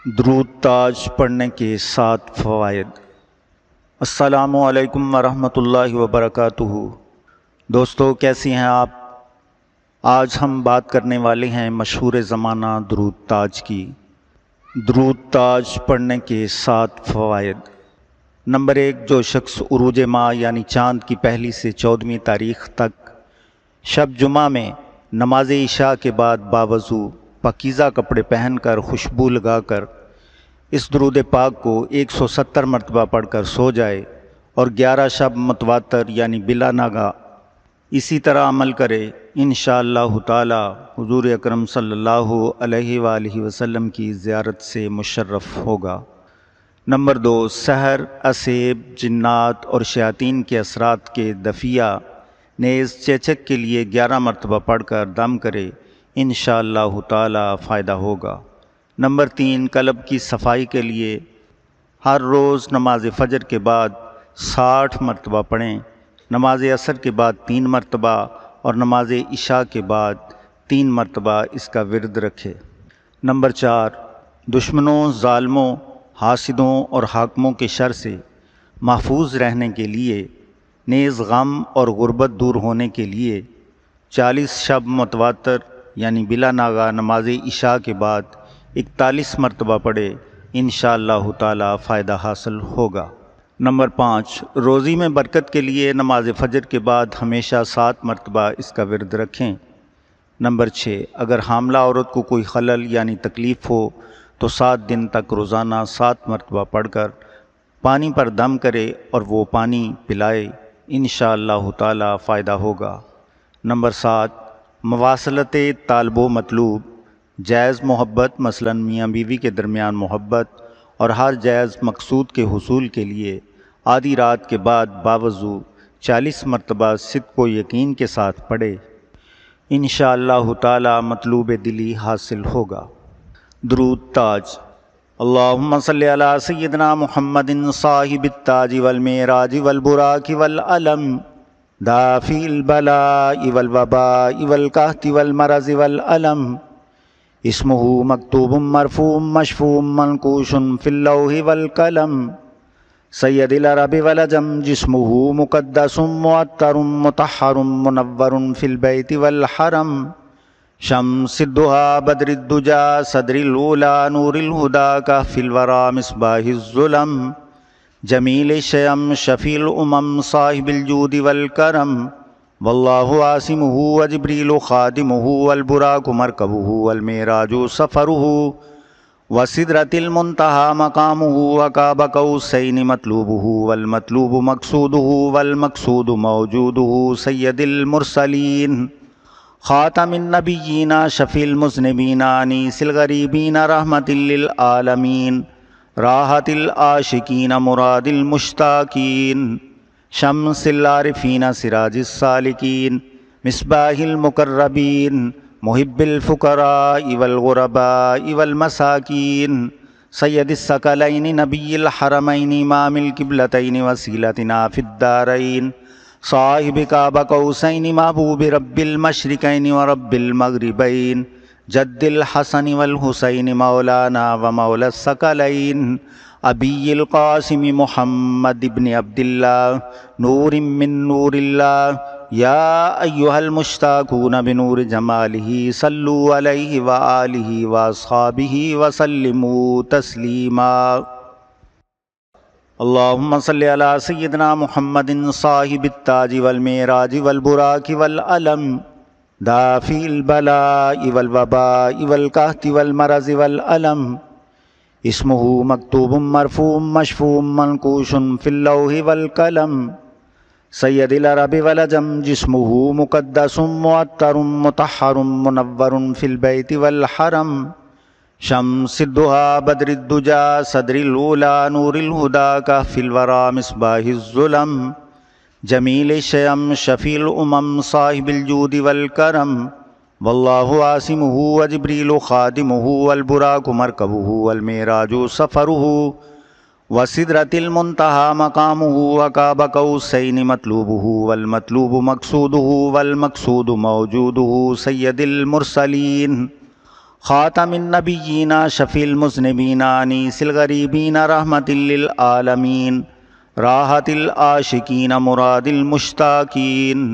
درود تاج پڑھنے کے 7 فوائد۔ السلام علیکم ورحمۃ اللہ وبرکاتہ۔ دوستو، کیسی ہیں آپ؟ آج ہم بات کرنے والے ہیں مشہور زمانہ درود تاج کی۔ درود تاج پڑھنے کے 7 فوائد۔ نمبر 1، جو شخص عروج ماہ یعنی چاند کی پہلی سے 14ویں تاریخ تک شب جمعہ میں نماز عشاء کے بعد باوضو پاکیزہ کپڑے پہن کر خوشبو لگا کر اس درود پاک کو 170 مرتبہ پڑھ کر سو جائے اور 11 شب متواتر یعنی بلا ناغہ اسی طرح عمل کرے، انشاءاللہ تعالی حضور اکرم صلی اللہ علیہ وآلہ وسلم کی زیارت سے مشرف ہوگا۔ نمبر 2، سحر، اسیب، جنات اور شیاطین کے اثرات کے دفیہ نیز چیچک کے لیے 11 مرتبہ پڑھ کر دم کرے، انشاءاللہ تعالی فائدہ ہوگا۔ نمبر 3، قلب کی صفائی کے لیے ہر روز نماز فجر کے بعد 60 مرتبہ پڑھیں، نماز عصر کے بعد 3 مرتبہ اور نماز عشاء کے بعد 3 مرتبہ اس کا ورد رکھے۔ نمبر 4، دشمنوں، ظالموں، حاسدوں اور حاکموں کے شر سے محفوظ رہنے کے لیے نیز غم اور غربت دور ہونے کے لیے 40 شب متواتر یعنی بلا ناغہ نماز عشاء کے بعد 41 مرتبہ پڑھے، انشاءاللہ تعالی فائدہ حاصل ہوگا۔ نمبر 5، روزی میں برکت کے لیے نماز فجر کے بعد ہمیشہ 7 مرتبہ اس کا ورد رکھیں۔ نمبر 6، اگر حاملہ عورت کو کوئی خلل یعنی تکلیف ہو تو 7 دن تک روزانہ 7 مرتبہ پڑھ کر پانی پر دم کرے اور وہ پانی پلائے، انشاءاللہ تعالی فائدہ ہوگا۔ نمبر 7، مواصلت طالب و مطلوب، جائز محبت مثلا میاں بیوی کے درمیان محبت اور ہر جائز مقصود کے حصول کے لیے آدھی رات کے بعد باوضو 40 مرتبہ صدق و یقین کے ساتھ پڑھے، انشاءاللہ تعالی مطلوب دلی حاصل ہوگا۔ درود تاج۔ اللہم صلی علی سیدنا محمد صاحب التاج والمعراج والبراق والعلم دافع البلاء والوباء والقحط والمرض والعلم، اسمہ مکتوب مرفوع مشفوع منقوش فی اللوح والقلم، سید العرب والعجم جسمہ مقدس معطر مطہر منور فی البیت والحرم، شمس الضحیٰ بدر الدجا صدر الاولیٰ نور الہدیٰ کہف الورا مصباح الظلم، جمیل الشیم شفیع الامم صاحب الجود والکرم، واللہ عاصمہ وجبریل خادمہ والبراق مرکبہ والمعراج سفرہ وسدرۃ المنتہی مقامہ وقاب قوسین مطلوبہ والمطلوب مقصودہ والمقصود موجودہ، سید المرسلین خاتم النبیین شفیع المذنبین انیس الغریبین رحمۃ للعالمین راحت العاشقین مراد المشتاقین، شمس العارفین سراج السالکین مصباح المقربین محب الفقراء والغرباء والمساکین، سید الثقلین نبی الحرمین امام القبلتین وسیلتنا فی الدارین، صاحب قاب قوسین محبوب رب المشرقین ورب المغربین، جد الحسن والحسین مولانا ومولا الثقلین، ابی القاسم محمد ابن عبداللہ نور من نور اللہ، یا ایہا المشتاقون بنور جمالہ صلوا علیہ وآلہ واصحابہ وسلموا تسلیما۔ اللہم صلی علی سیدنا محمد صاحب التاج والمعراج والبراق والعلم دافع البلاء والوباء والقحط والمرض والعلم، اسمہ مکتوب مرفوع مشفوع منقوش فی اللوح والقلم، سید العرب والعجم جسمہ مقدس معطر مطہر منور فی البیت والحرم، شمس الضحیٰ بدر الدجا صدر الاولیٰ نور الہدیٰ کہف الورا مصباح الظلم، جمیل الشیم شفیع الامم صاحب الجود والکرم، واللہ عاصمہ وجبریل خادمہ والبراق مرکبہ والمعراج سفرہ وسدرۃ المنتہی مقامہ وقاب قوسین مطلوبہ والمطلوب مقصودہ والمقصود موجودہ، سید المرسلین خاتم النبیین شفیع المذنبین انیس الغریبین رحمت للعالمین راحت العاشقین مراد المشتاقین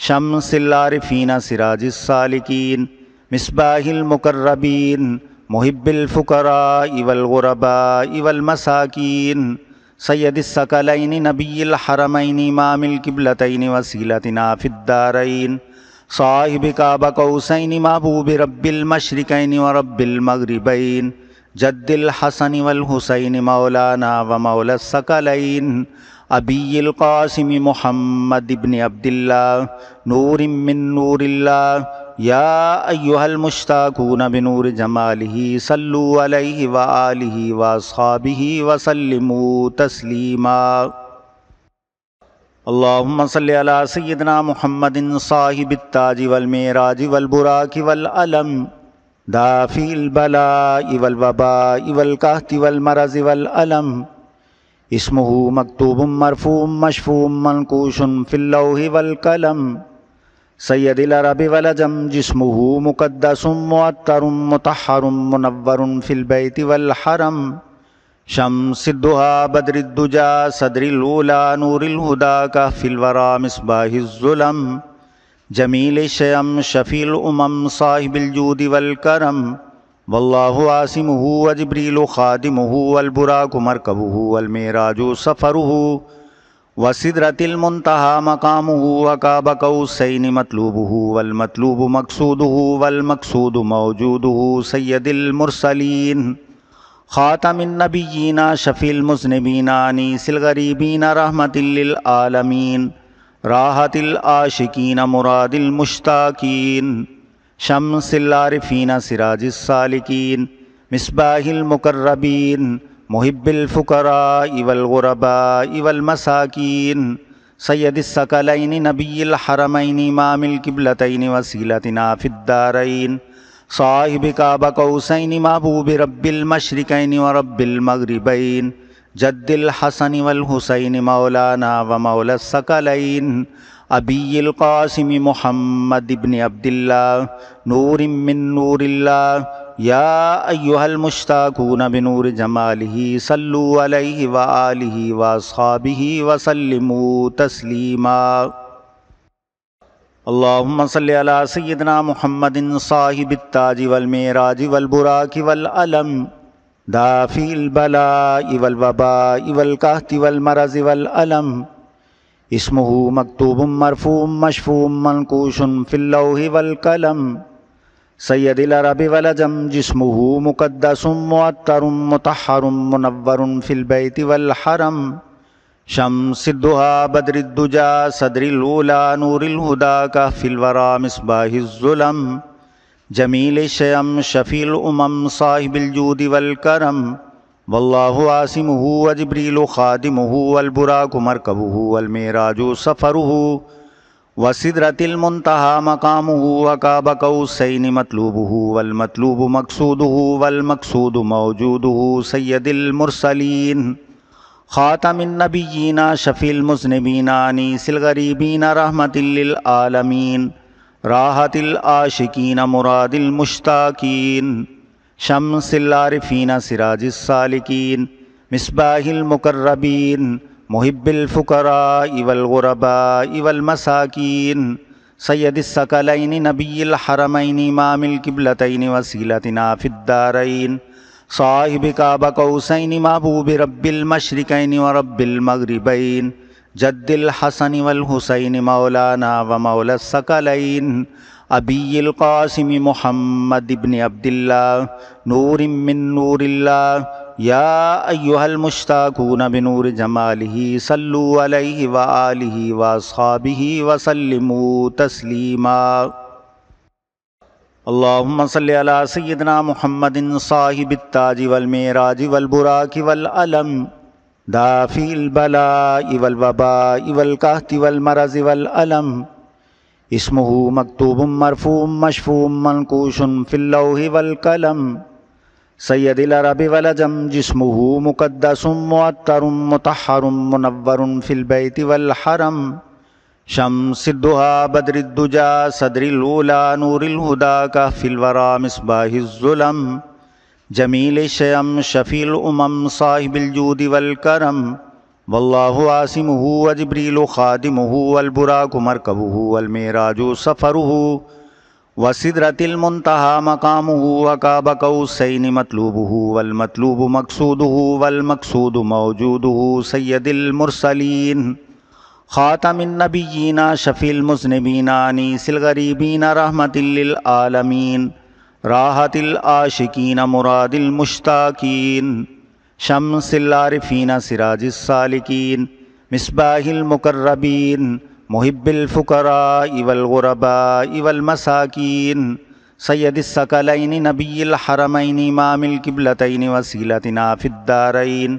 شمس العارفین سراج السالکین مصباح المقربین محب الفقراء والغرباء والمساکین سید الثقلین نبی الحرمین امام القبلتین وسیلتنا فی الدارین صاحب کعبہ قوسین محبوب رب المشرقین ورب المغربین جد الحسن والحسین مولانا ومولا الثقلین ابی القاسم محمد ابن عبداللہ نور من نور اللہ یا ایہا المشتاقون بنور جمالہ صلوا علیہ وآلہ واصحابہ وسلموا تسلیما اللہم صلی علی سیدنا محمد صاحب التاج والمیراج والبراق والعلم دافع البلاء والوباء والقحط والمرض والألم اسمہ مکتوب مرفوع مشفوع منقوش فی اللوح والقلم سید العرب والعجم جسمہ مقدس معطر مطہر منور فی البیت والحرم شمس الضحیٰ بدر الدجا صدر الاولیٰ نور الہدا کہف الورا مصباح الظلم جمیل الشیم شفیع الامم صاحب الجود والکرم واللہ عاصمہ وجبریل خادمہ والبراق مرکبہ والمعراج سفرہ وسدرۃ المنتہی مقامہ وقاب قوسین مطلوبہ والمطلوب مقصودہ والمقصود موجودہ سید المرسلین خاتم النبیین شفیع المذنبین انیس الغریبین رحمت للعالمین راحت العاشقین مراد المشتاقین شمس العارفین سراج السالکین مصباح المقربین محب الفقراء والغرباء والمساکین سید الثقلین نبی الحرمین امام القبلتین وسیلتنا فی الدارین صاحب کعبہ قوسین محبوب رب المشرقین ورب المغربین جد الحسن والحسین مولانا ومولا الثقلین ابی القاسم محمد ابن عبداللہ نور من نور اللہ یا ایہا المشتاقون بنور جمالہ صلوا علیہ وآلہ واصحابہ وسلموا تسلیما اللہم صلی علی سیدنا محمد صاحب التاج والمیراج والبراق والعلم دافع البلاء والوباء والقحط والمرض والألم اسمہ مکتوب مرفوع مشفوع منقوش فی اللوح والقلم سید العرب والعجم جسمہ مقدس معطر مطہر منور فی البیت والحرم شمس الضحیٰ بدر الدجا صدر الاولیٰ نور الہدا کہف الورا مصباح الظلم جمیل الشیم شفیع الامم صاحب الجود والکرم واللہ عاصمہ وجبریل خادمہ والبراق مرکبہ والمعراج سفرہ وسدرۃ المنتہی مقامہ وقاب قوسین مطلوبہ والمطلوب مقصودہ والمقصود موجودہ سید المرسلین خاتم النبیین شفیع المذنبین انیس الغریبین رحمت للعالمین راحت العاشقین مراد المشتاقین شمس العارفین سراج السالکین مصباح المقربین محب الفقراء والغرباء والمساکین سید الثقلین نبی الحرمین امام القبلتین وسیلتنا فی الدارین صاحب کعبہ قوسین محبوب رب المشرقین ورب المغربین جد الحسن والحسین مولانا ومولا الثقلین ابی القاسم محمد ابن عبداللہ نور من نور اللہ یا ایہا المشتاقون بنور جمالہ صلوا علیہ وآلہ واصحابہ وسلموا تسلیما اللہم صلی علی سیدنا محمد صاحب التاج والمیراج والبراق والعلم دافع البلاء والوباء والقحط والمرض والألم اسمہ مکتوب مرفوع مشفوع منقوش فی اللوح والقلم سید العرب والعجم جسمہ مقدس معطر مطہر منور فی البیت والحرم شمس الضحى بدر الدجى صدر الأولى نور الهدى كهف الورى مصباح الظلم جمیل الشیم شفیع الامم صاحب الجود والکرم واللہ عاصمہ وجبریل خادمہ والبراق مرکبہ والمعراج سفرہ وسدرۃ المنتہی مقامہ وقاب قوسین مطلوبہ والمطلوب مقصودہ والمقصود موجودہ سید المرسلین خاتم النبیین شفیع المذنبین انیس الغریبین رحمۃ للعالمین راحت العاشقین مراد المشتاقین شمس العارفین سراج السالکین مصباح المقربین محب الفقراء والغرباء والمساکین سید الثقلین نبی الحرمین امام القبلتین وسیلتنا فی الدارین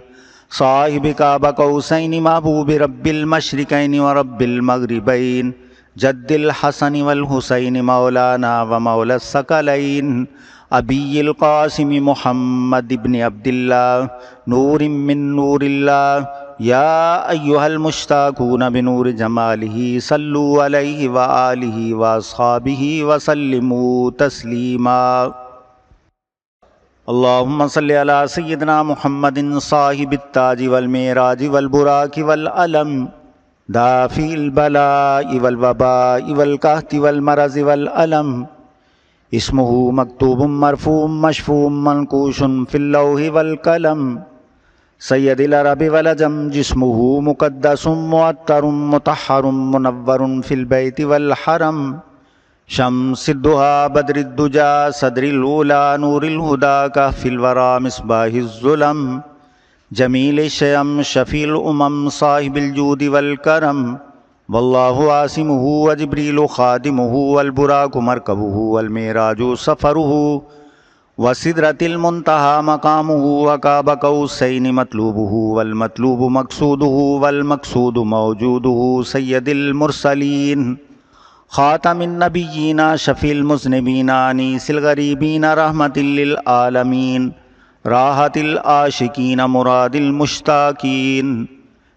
صاحب قاب قوسین محبوب رب المشرقین ورب المغربین جد الحسن والحسین مولانا ومولا الثقلین ابی القاسم محمد ابن عبداللہ نور من نور اللہ یا ایہا المشتاقون بنور جمالہ صلوا علیہ وآلہ واصحابہ وسلموا تسلیما اللہم صلی علی سیدنا محمد صاحب التاج والمعراج والبراق والعلم دافع البلاء والوباء والقحط والمرض والألم اسمہ مکتوب مرفوع مشفوع منقوش فی اللوح والقلم سید العرب والعجم جسمہ مقدس معطر مطہر منور فی البیت والحرم شمس الضحى بدر الدجى صدر الأولى نور الهدى كهف الورى مصباح الظلم جمیل الشیم شفیع الامم صاحب الجود والکرم واللہ عاصمہ وجبریل خادمہ والبراق مرکبہ والمعراج سفرہ وسدرۃ المنتہی مقامہ وقاب قوسین مطلوبہ والمطلوب مقصودہ والمقصود موجودہ سید المرسلین خاتم النبیین شفیع المذنبین انیس الغریبین رحمۃ للعالمین راحت العاشقین مراد المشتاقین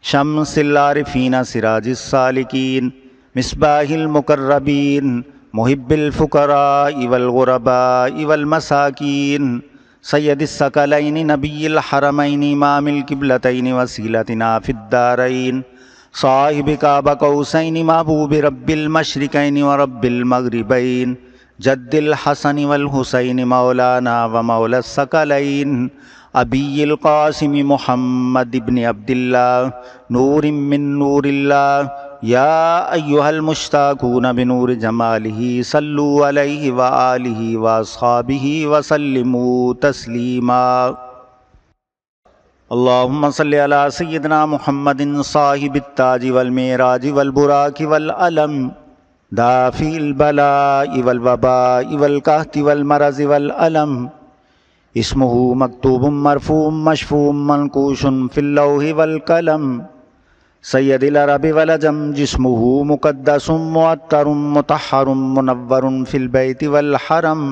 شمس العارفین سراج السالکین مصباح المقربین محب الفقراء والغرباء والمساکین سید الثقلین نبی الحرمین امام القبلتین وسیلتنا فی الدارین صاحب قاب قوسین محبوب رب المشرقین ورب المغربین جد الحسن والحسین مولانا ومولا الثقلین ابی القاسم محمد ابن عبداللہ نور من نور اللہ یا ایہا المشتاقون بنور جمالہ صلوا علیہ وآلہ واصحابہ وسلموا تسلیما اللہم صلی علی سیدنا محمد صاحب التاج والمعراج والبراق والعلم دافع البلاء والوباء والقحط والمرض والألم اسمہ مکتوب مرفوع مشفوع منقوش فی اللوح والقلم سید العرب والعجم جسمہ مقدس معطر مطہر منور فی البیت والحرم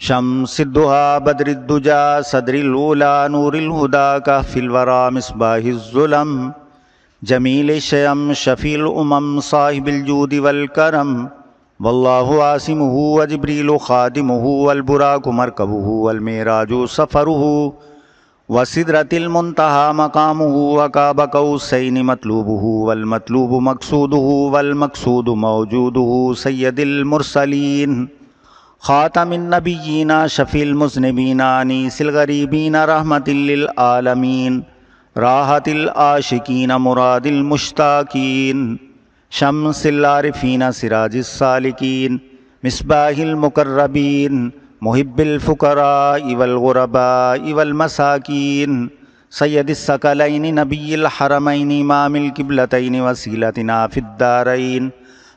شمس الضحى بدر الدجى صدر الأولى نور الهدى كهف الورى مصباح الظلم جمیل الشیم شفیع الامم صاحب الجود والکرم واللہ عاصمہ وجبریل خادمہ والبراق مرکبہ والمعراج سفرہ وسدرۃ المنتہی مقامہ وقاب قوسین مطلوبہ والمطلوب مقصودہ والمقصود موجودہ سید المرسلین خاتم النبیین شفیع المذنبین انیس الغریبین رحمۃ للعالمین راحت العاشقین مراد المشتاقین شمس العارفین سراج السالکین مصباح المقربین محب الفقراء والغرباء والمساکین سید الثقلین نبی الحرمین امام القبلتین وسیلتنا فی الدارین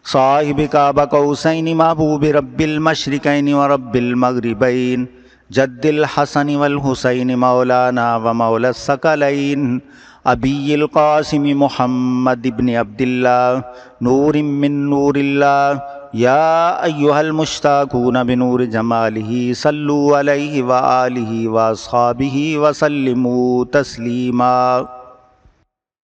صاحب قاب قوسین محبوب رب المشرقین ورب المغربین جد الحسن والحسین مولانا ومولا الثقلین ابی القاسم محمد ابن عبداللہ نور من نور اللہ یا ایہا المشتاقون بنور جمالہ صلوا علیہ وآلہ واصحابہ وسلموا تسلیما